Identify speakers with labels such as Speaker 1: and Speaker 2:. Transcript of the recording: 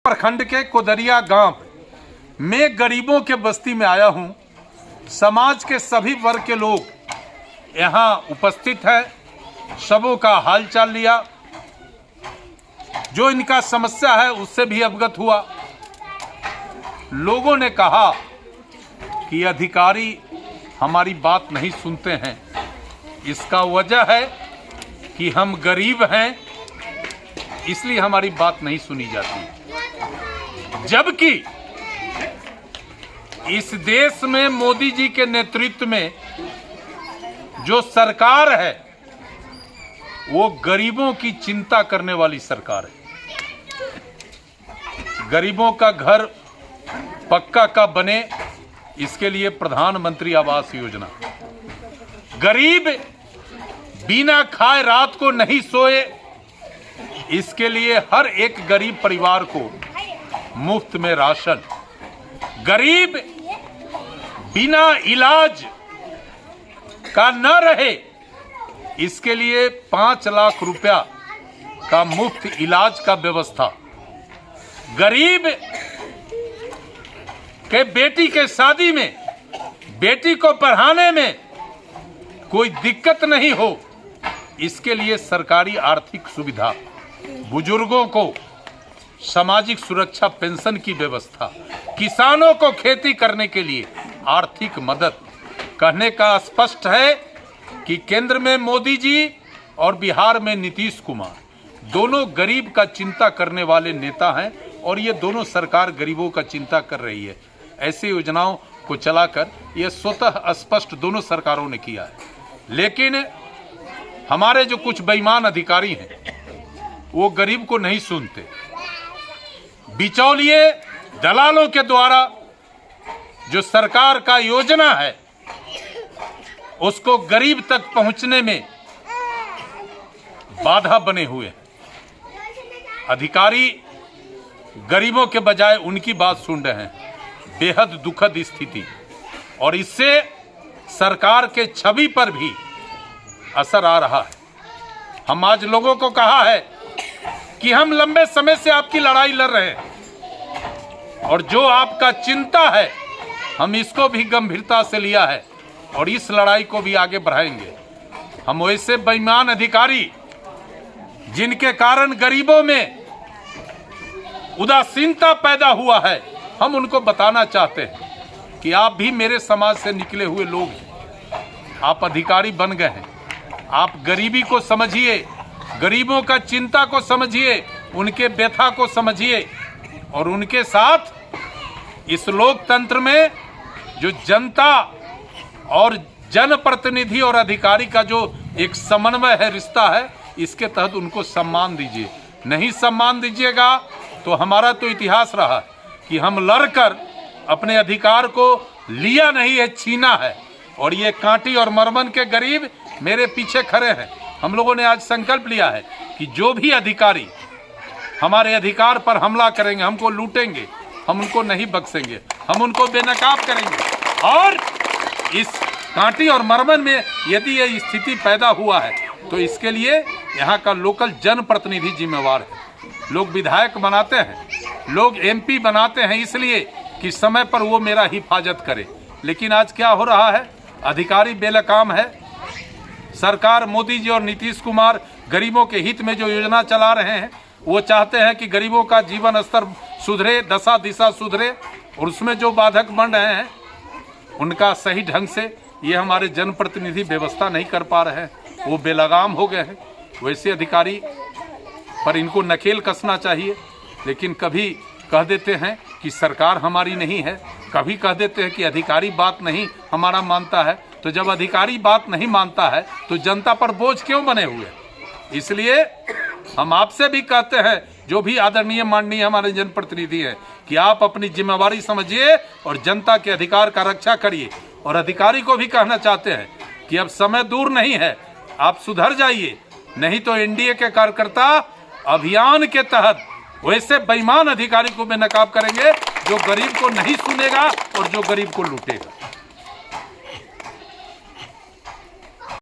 Speaker 1: प्रखंड के कोदरिया गांव में गरीबों के बस्ती में आया हूं। समाज के सभी वर्ग के लोग यहां उपस्थित हैं। सबों का हालचाल लिया, जो इनका समस्या है उससे भी अवगत हुआ। लोगों ने कहा कि अधिकारी हमारी बात नहीं सुनते हैं। इसका वजह है कि हम गरीब हैं, इसलिए हमारी बात नहीं सुनी जाती। जबकि इस देश में मोदी जी के नेतृत्व में जो सरकार है वो गरीबों की चिंता करने वाली सरकार है। गरीबों का घर पक्का का बने, इसके लिए प्रधानमंत्री आवास योजना। गरीब बिना खाए रात को नहीं सोए, इसके लिए हर एक गरीब परिवार को मुफ्त में राशन। गरीब बिना इलाज का न रहे, इसके लिए 5 लाख रुपया का मुफ्त इलाज का व्यवस्था। गरीब के बेटी के शादी में, बेटी को पढ़ाने में कोई दिक्कत नहीं हो, इसके लिए सरकारी आर्थिक सुविधा। बुजुर्गों को सामाजिक सुरक्षा पेंशन की व्यवस्था। किसानों को खेती करने के लिए आर्थिक मदद। कहने का स्पष्ट है कि केंद्र में मोदी जी और बिहार में नीतीश कुमार दोनों गरीब का चिंता करने वाले नेता हैं और ये दोनों सरकार गरीबों का चिंता कर रही है। ऐसी योजनाओं को चलाकर ये स्वतः स्पष्ट दोनों सरकारों ने किया है। लेकिन हमारे जो कुछ बेईमान अधिकारी हैं वो गरीब को नहीं सुनते। बिचौलिए दलालों के द्वारा जो सरकार का योजना है उसको गरीब तक पहुंचने में बाधा बने हुए। अधिकारी गरीबों के बजाय उनकी बात सुन रहे हैं। बेहद दुखद स्थिति, और इससे सरकार के छवि पर भी असर आ रहा है। हम आज लोगों को कहा है कि हम लंबे समय से आपकी लड़ाई लड़ रहे हैं और जो आपका चिंता है हम इसको भी गंभीरता से लिया है और इस लड़ाई को भी आगे बढ़ाएंगे। हम वैसे बेईमान अधिकारी जिनके कारण गरीबों में उदासीनता पैदा हुआ है, हम उनको बताना चाहते हैं कि आप भी मेरे समाज से निकले हुए लोग हैं। आप अधिकारी बन गए हैं, आप गरीबी को समझिए, गरीबों का चिंता को समझिए, उनके व्यथा को समझिए और उनके साथ इस लोकतंत्र में जो जनता और जनप्रतिनिधि और अधिकारी का जो एक समन्वय है, रिश्ता है, इसके तहत उनको सम्मान दीजिए। नहीं सम्मान दीजिएगा तो हमारा तो इतिहास रहा है कि हम लड़कर अपने अधिकार को लिया नहीं है, छीना है। और ये कांटी और मरमन के गरीब मेरे पीछे खड़े हैं। हम लोगों ने आज संकल्प लिया है कि जो भी अधिकारी हमारे अधिकार पर हमला करेंगे, हमको लूटेंगे, हम उनको नहीं बख्शेंगे, हम उनको बेनकाब करेंगे। और इस कांटी और मरमन में यदि ये स्थिति पैदा हुआ है तो इसके लिए यहाँ का लोकल जनप्रतिनिधि जिम्मेवार है। लोग विधायक बनाते हैं, लोग MP बनाते हैं इसलिए कि समय पर वो मेरा हिफाजत करे। लेकिन आज क्या हो रहा है, अधिकारी बेलगाम है। सरकार मोदी जी और नीतीश कुमार गरीबों के हित में जो योजना चला रहे हैं वो चाहते हैं कि गरीबों का जीवन स्तर सुधरे, दशा दिशा सुधरे, और उसमें जो बाधक बन रहे हैं उनका सही ढंग से ये हमारे जनप्रतिनिधि व्यवस्था नहीं कर पा रहे हैं, वो बेलगाम हो गए हैं। वैसे अधिकारी पर इनको नकेल कसना चाहिए। लेकिन कभी कह देते हैं कि सरकार हमारी नहीं है, कभी कह देते हैं कि अधिकारी बात नहीं हमारा मानता है। तो जब अधिकारी बात नहीं मानता है तो जनता पर बोझ क्यों बने हुए? इसलिए हम आपसे भी कहते हैं, जो भी आदरणीय माननीय हमारे जनप्रतिनिधि हैं, कि आप अपनी जिम्मेवारी समझिए और जनता के अधिकार का रक्षा करिए। और अधिकारी को भी कहना चाहते हैं कि अब समय दूर नहीं है, आप सुधर जाइए, नहीं तो NDA के कार्यकर्ता अभियान के तहत वैसे बेईमान अधिकारी को बेनकाब करेंगे जो गरीब को नहीं सुनेगा और जो गरीब को लूटेगा।